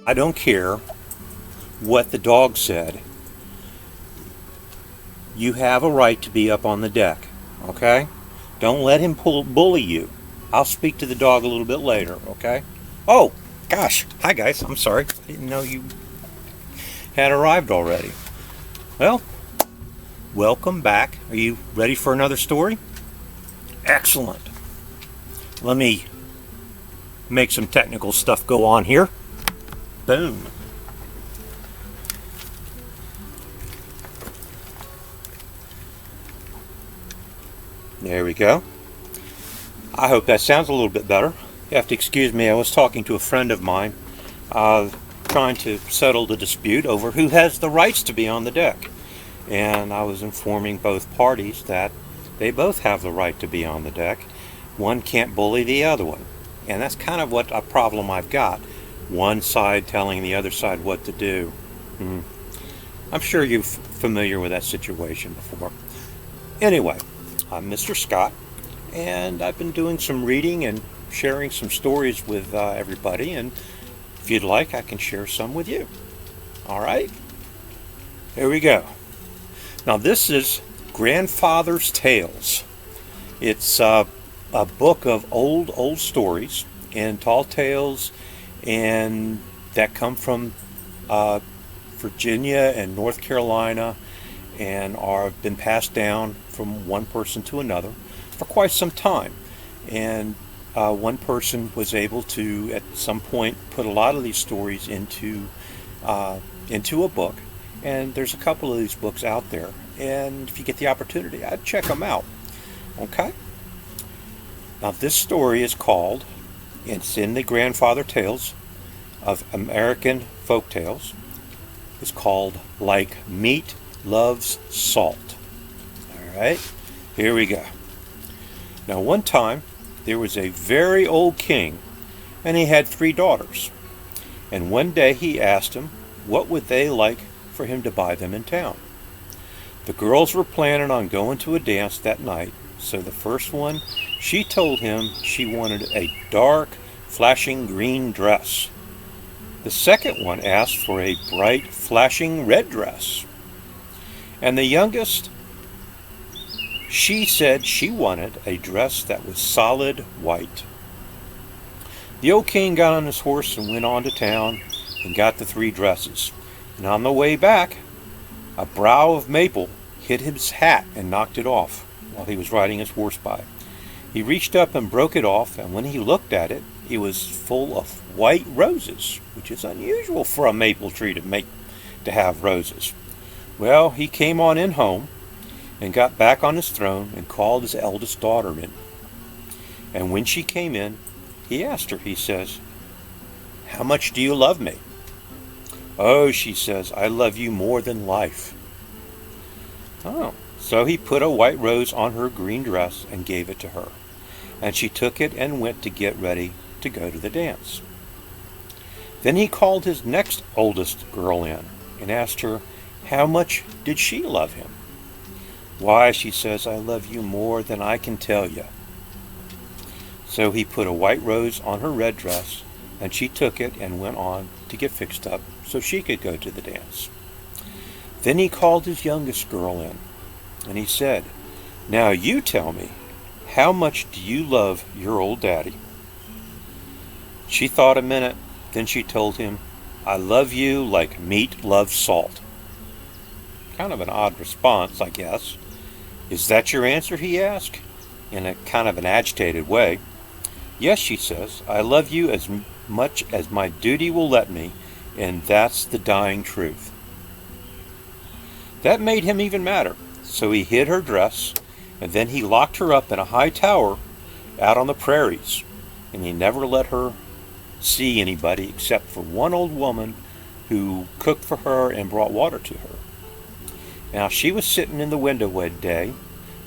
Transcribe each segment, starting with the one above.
I don't care what the dog said. You have a right to be up on the deck, okay? Don't let him bully you. I'll speak to the dog a little bit later, okay? Oh, gosh. Hi, guys. I'm sorry. I didn't know you had arrived already. Well, welcome back. Are you ready for another story? Excellent. Let me make some technical stuff go on here. Boom. There we go. I hope that sounds a little bit better. You have to excuse me, I was talking to a friend of mine, trying to settle the dispute over who has the rights to be on the deck. And I was informing both parties that they both have the right to be on the deck. One can't bully the other one. And that's kind of what a problem I've got. One side telling the other side what to do. I'm sure you're familiar with that situation before. Anyway, I'm Mr. Scott, and I've been doing some reading and sharing some stories with everybody, and if you'd like, I can share some with you. All right? Here we go. Now, this is Grandfather's Tales. It's a book of old stories and tall tales, and that come from Virginia and North Carolina, and are been passed down from one person to another for quite some time. And one person was able to, at some point, put a lot of these stories into a book. And there's a couple of these books out there. And if you get the opportunity, I'd check them out. Okay? Now, this story is called, it's in the Grandfather Tales of American Folk Tales. It's called Like Meat Loves Salt. All right, here we go. Now, one time, there was a very old king, and he had 3 daughters. And one day he asked them what would they like for him to buy them in town. The girls were planning on going to a dance that night, so the first one, she told him she wanted a dark, flashing green dress. The second one asked for a bright, flashing red dress. And the youngest, she said she wanted a dress that was solid white. The old king got on his horse and went on to town and got the 3 dresses. And on the way back, a bough of maple hit his hat and knocked it off while he was riding his horse by. He reached up and broke it off, and when he looked at it, it was full of white roses, which is unusual for a maple tree to have roses. Well, he came on in home and got back on his throne and called his eldest daughter in. And when she came in, he asked her, he says, "How much do you love me?" "Oh," she says, "I love you more than life." Oh, so he put a white rose on her green dress and gave it to her. And she took it and went to get ready to go to the dance. Then he called his next oldest girl in and asked her, how much did she love him? "Why," she says, "I love you more than I can tell you." So he put a white rose on her red dress, and she took it and went on to get fixed up so she could go to the dance. Then he called his youngest girl in, and he said, "Now you tell me, how much do you love your old daddy?" She thought a minute, then she told him, "I love you like meat loves salt." Kind of an odd response, I guess. "Is that your answer?" he asked, in a kind of an agitated way. "Yes," she says, "I love you as much as my duty will let me, and that's the dying truth." That made him even madder, so he hid her dress, and then he locked her up in a high tower out on the prairies, and he never let her see anybody except for one old woman who cooked for her and brought water to her. Now, she was sitting in the window one day,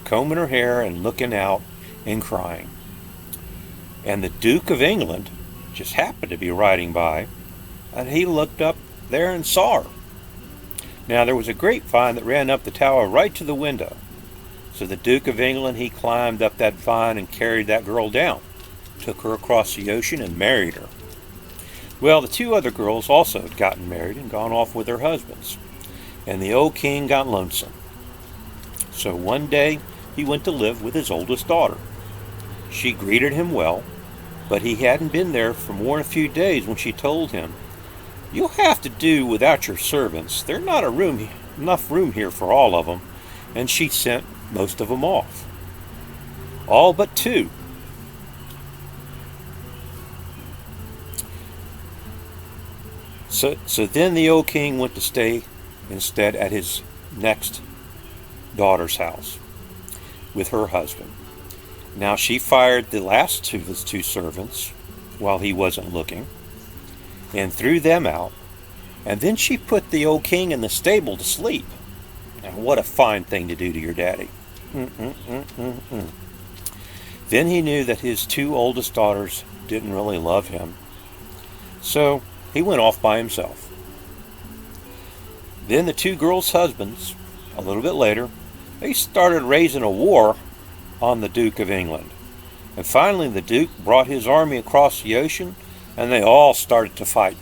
combing her hair and looking out and crying. And the Duke of England just happened to be riding by, and he looked up there and saw her. Now, there was a grapevine that ran up the tower right to the window. So the Duke of England, he climbed up that vine and carried that girl down, took her across the ocean and married her. Well, the two other girls also had gotten married and gone off with their husbands, and the old king got lonesome. So one day he went to live with his oldest daughter. She greeted him well, but he hadn't been there for more than a few days when she told him, "You'll have to do without your servants. There's not enough room here for all of them," and she sent most of them off. All but two. So then the old king went to stay instead at his next daughter's house with her husband. Now she fired the last of his two servants while he wasn't looking and threw them out, and then she put the old king in the stable to sleep. Now what a fine thing to do to your daddy. Mm-mm-mm-mm-mm. Then he knew that his two oldest daughters didn't really love him, so he went off by himself. Then the two girls' husbands, a little bit later, they started raising a war on the Duke of England. And finally the Duke brought his army across the ocean, and they all started to fight.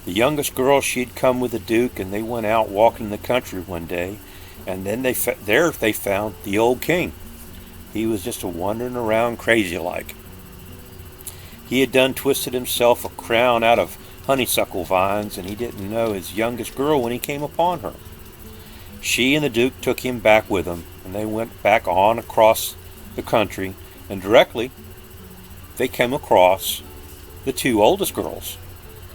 The youngest girl, she'd come with the Duke, and they went out walking the country one day, and then they found the old king. He was just wandering around crazy-like. He had done twisted himself a crown out of honeysuckle vines, and he didn't know his youngest girl when he came upon her. She and the Duke took him back with them, and they went back on across the country, and directly they came across the two oldest girls,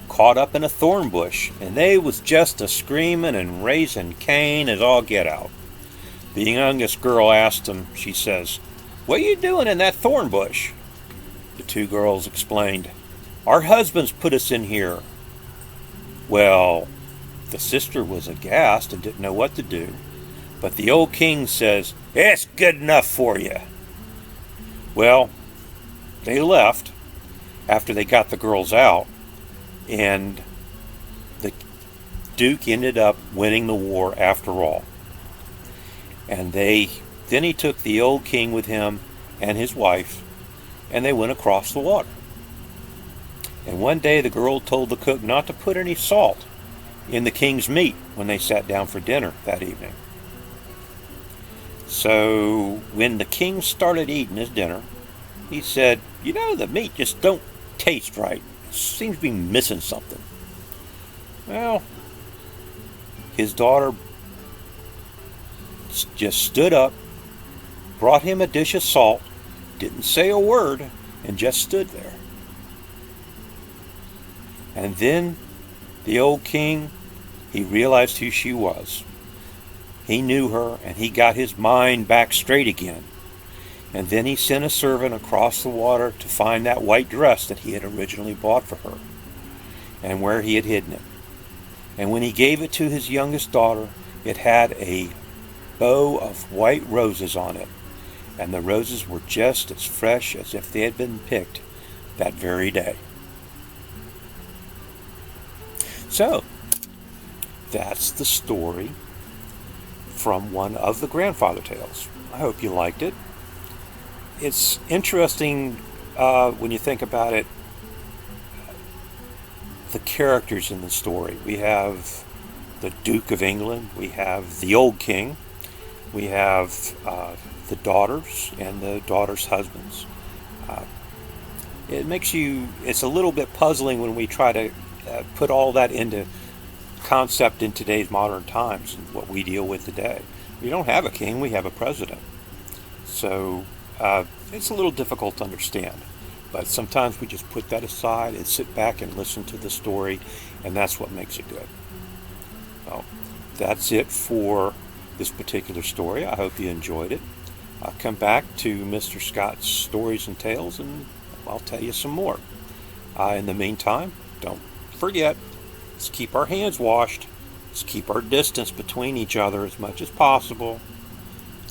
caught up in a thorn bush, and they was just a screaming and raising Cain as all get out. The youngest girl asked him, she says, "What are you doing in that thorn bush?" The two girls explained, "Our husbands put us in here." Well, the sister was aghast and didn't know what to do. But the old king says, "It's good enough for you." Well, they left after they got the girls out, and the Duke ended up winning the war after all. And then he took the old king with him and his wife, and they went across the water. And one day the girl told the cook not to put any salt in the king's meat when they sat down for dinner that evening. So when the king started eating his dinner, he said, "You know, the meat just don't taste right. It seems to be missing something." Well, his daughter just stood up, brought him a dish of salt, didn't say a word, and just stood there. And then the old king, he realized who she was. He knew her, and he got his mind back straight again. And then he sent a servant across the water to find that white dress that he had originally bought for her, and where he had hidden it. And when he gave it to his youngest daughter, it had a bow of white roses on it, and the roses were just as fresh as if they had been picked that very day. So, that's the story from one of the Grandfather Tales. I hope you liked it. It's interesting when you think about it, the characters in the story. We have the Duke of England, we have the old king, we have the daughters and the daughters' husbands. It's a little bit puzzling when we try to put all that into concept in today's modern times and what we deal with today. We don't have a king, we have a president. So it's a little difficult to understand. But sometimes we just put that aside and sit back and listen to the story, and that's what makes it good. Well, that's it for this particular story. I hope you enjoyed it. Come back to Mr. Scott's Stories and Tales, and I'll tell you some more. In the meantime, don't forget, let's keep our hands washed. Let's keep our distance between each other as much as possible.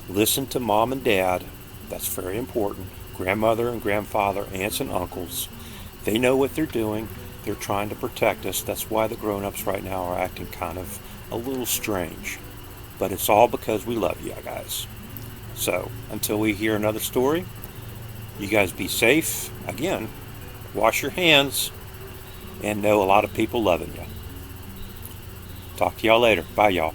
Listen to mom and dad. That's very important. Grandmother and grandfather, aunts and uncles. They know what they're doing. They're trying to protect us. That's why the grown-ups right now are acting kind of a little strange. But it's all because we love you guys. So, until we hear another story, you guys be safe. Again, wash your hands. and know a lot of people loving you. Talk to y'all later. Bye, y'all.